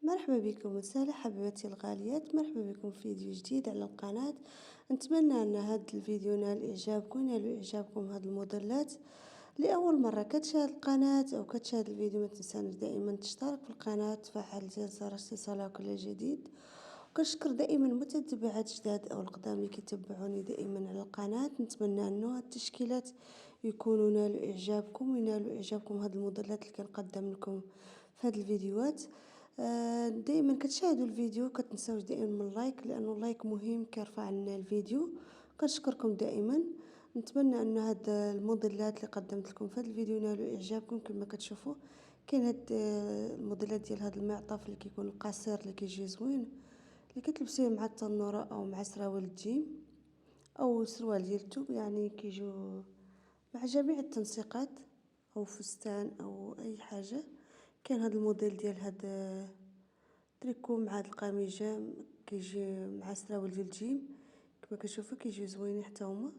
مرحبا بكم وسهلا حبيباتي الغاليات، مرحبا بكم في فيديو جديد على القناة. نتمنى ان هذا الفيديو ينال اعجابكم هاد الموديلات. لاول مره كتشاهد القناه او كتشاهد الفيديو، ما تنساش دائما تشترك في القناه وتفعل زر اتصالك كل جديد. وكنشكر دائما متتبعات جداد او القدام اللي كيتبعوني دائما على القناه. نتمنى انه هاد التشكيلات يكونوا نالوا اعجابكم وينالوا اعجابكم هاد الموديلات اللي كنقدم لكم في هاد الفيديوهات. دائما كتشاهدوا الفيديو كتنساوش دائما من اللايك، لانه اللايك مهم كيرفع لنا الفيديو. كنشكركم دائما. نتمنى ان هاد الموديلات اللي قدمت لكم في هذا الفيديو ينالوا اعجابكم. كما كتشوفوا كاين هاد الموديلات ديال هاد المعطف اللي كيكون القصير اللي كيجي زوين، اللي كتلبسيه مع التنوره او مع سراول الجيم او سروال ديال الثوب، يعني كيجيو مع جميع التنسيقات او فستان او اي حاجه. كاين هذا الموديل ديال هذا تريكو مع هاد القميجه، كيجي مع سراول ديال الجيم. كما كتشوفوا كيجيو زوينين حتى هما.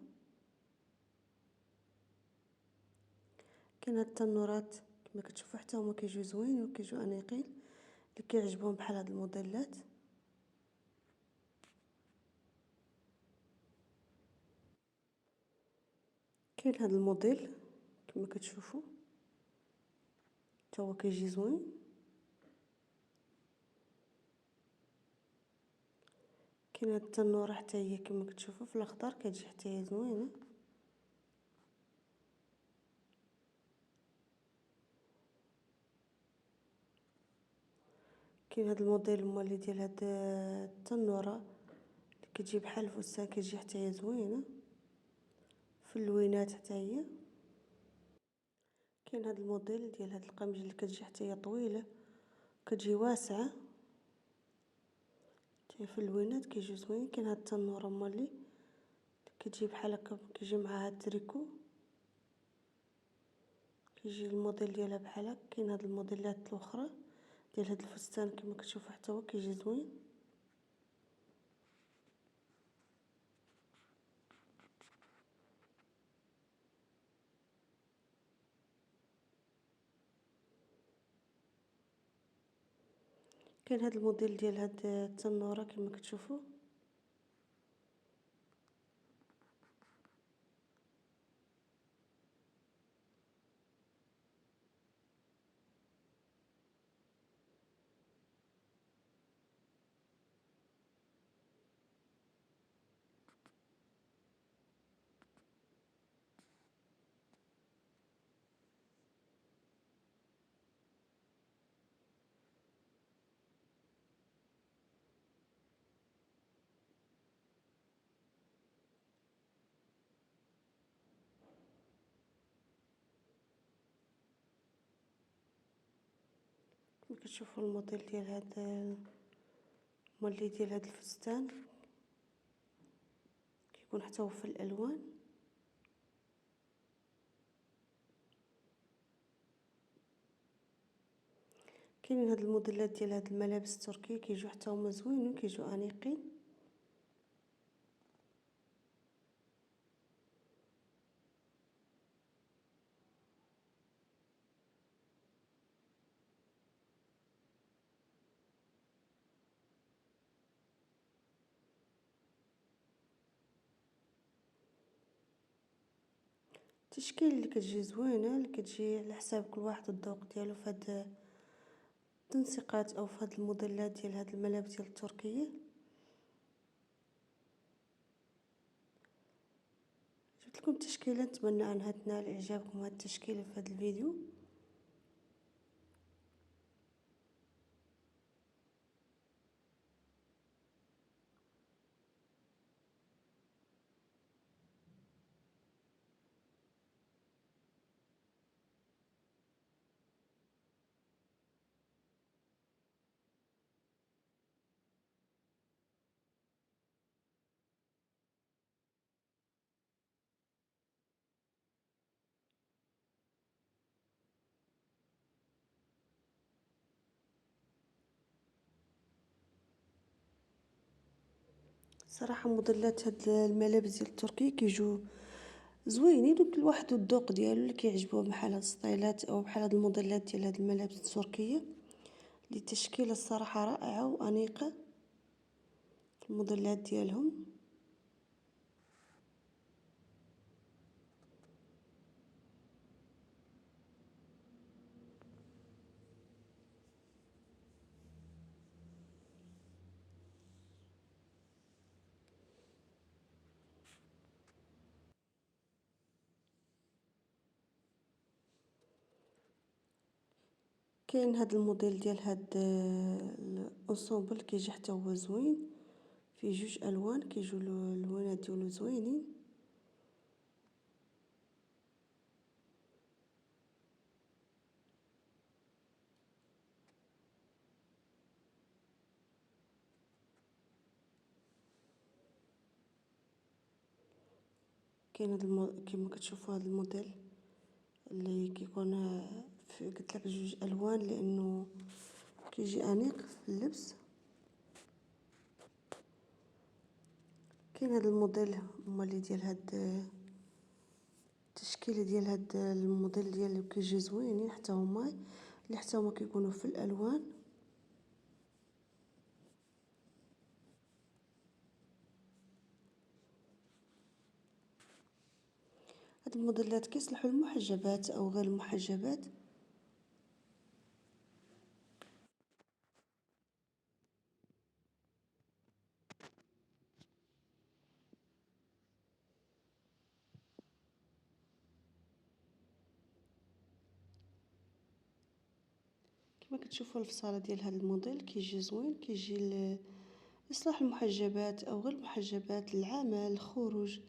كاين هاد التنورات كما كتشوفوا حتى هما كيجيو زوينين وكيجيو انيقين اللي كيعجبهم بحال هاد الموديلات. كاين هاد الموديل كما كتشوفوا حتى هو كيجي زوين. كاين هاد التنوره حتى هي كما كتشوفوا في الاخضر كتجي حتى هي زوينه. كاين هاد الموديل مولي ديال هاد التنوره اللي كتجي بحال الفستان، كتجي حتى هي زوينه في اللوينات حتى هي. كاين هاد الموديل ديال هاد القميجه اللي كتجي حتى هي طويله، كتجي واسعه حتى في اللوينات كيجيو زوينين. كاين هاد التنوره مولي كتجي بحال هكا، كيجي معها التريكو، كيجي الموديل ديالها بحال هكا. كاين هاد الموديلات الاخرى ديال هاد الفستان كما كتشوفوا حتى هو كيجي زوين. كاين هاد الموديل ديال هاد التنوره كما كتشوفوا. كما كتشوفوا الموديل ديال هاد مولي ديال هاد الفستان كيكون حتى هو في الالوان. كاينين هاد الموديلات ديال هاد الملابس التركيه كيجيو حتى هما زوينين وكيجيو انيقين. التشكيل اللي كتجي زوينه، اللي كتجي على حساب كل واحد الذوق ديالو في هاد التنسيقات او في هاد الموديلات ديال هاد الملابس ديال التركيه. جبت لكم تشكيله نتمنى انها تنال اعجابكم هاد التشكيله في هاد الفيديو. صراحه موديلات هاد الملابس ديال التركيه كيجيو زوينين وكل واحد والذوق ديالو اللي كيعجبوه، بحال هاد الستايلات او بحال هاد الموديلات ديال هاد الملابس التركيه لتشكيلة الصراحة رائعة وأنيقة في الموديلات ديالهم. كاين هاد الموديل ديال هاد الانسومبل كيجي حتى هو زوين، فيه جوج الوان كيجيو اللوينات ديالو زوينين. كاين كيما كتشوفوا هاد الموديل اللي كيكون في قلت لك جوج الوان لانه كيجي انيق في اللبس. كاين هاد الموديل مالي ديال هاد التشكيله ديال هاد الموديل ديال اللي كيجي زوينين حتى هما، اللي حتى هما كيكونوا في الالوان. هاد الموديلات كيصلحوا للمحجبات او غير المحجبات. كما كتشوفوا الفصاله ديال هذا الموديل كيجي زوين، كيجي يصلح المحجبات او غير المحجبات، العمل، الخروج.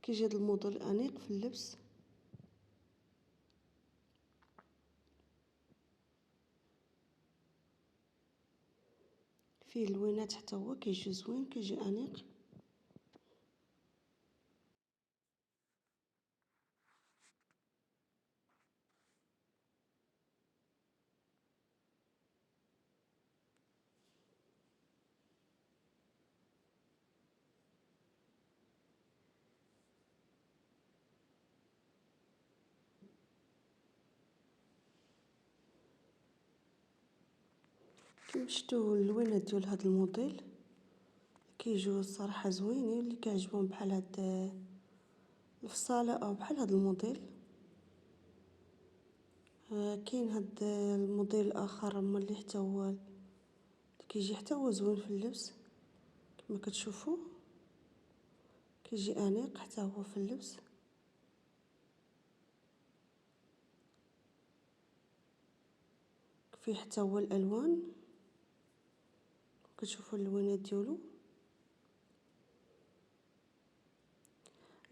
كيجي هذا الموديل انيق في اللبس. فيه اللوينات حتى هو كيجي زوين، كيجي انيق. كيما شفتوا اللوينات ديال هذا الموديل كيجيو الصراحه زوينين، اللي كيعجبهم بحال هاد الفصاله او بحال هذا الموديل. كاين هاد الموديل الاخر اللي حتى هو كيجي حتى هو زوين في اللبس. كما كتشوفوا كيجي انيق حتى هو في اللبس. فيه حتى هو الالوان، كتشوفوا اللوينات ديالو.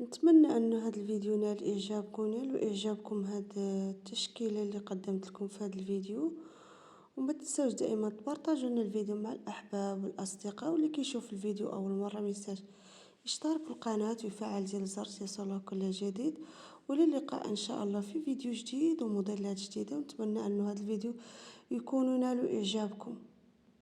نتمنى ان هذا الفيديو نال اعجابكم، ونال اعجابكم هذه التشكيله اللي قدمت لكم في هذا الفيديو. وما تنساوش دائما تبارطاجوا لنا الفيديو مع الاحباب والاصدقاء، واللي كيشوف الفيديو اول مره ما ينساش يشترك في القناه ويفعل زر الجرس ليصله كل جديد. وللقاء ان شاء الله في فيديو جديد وموديلات جديده، ونتمنى ان هذا الفيديو يكون نال اعجابكم.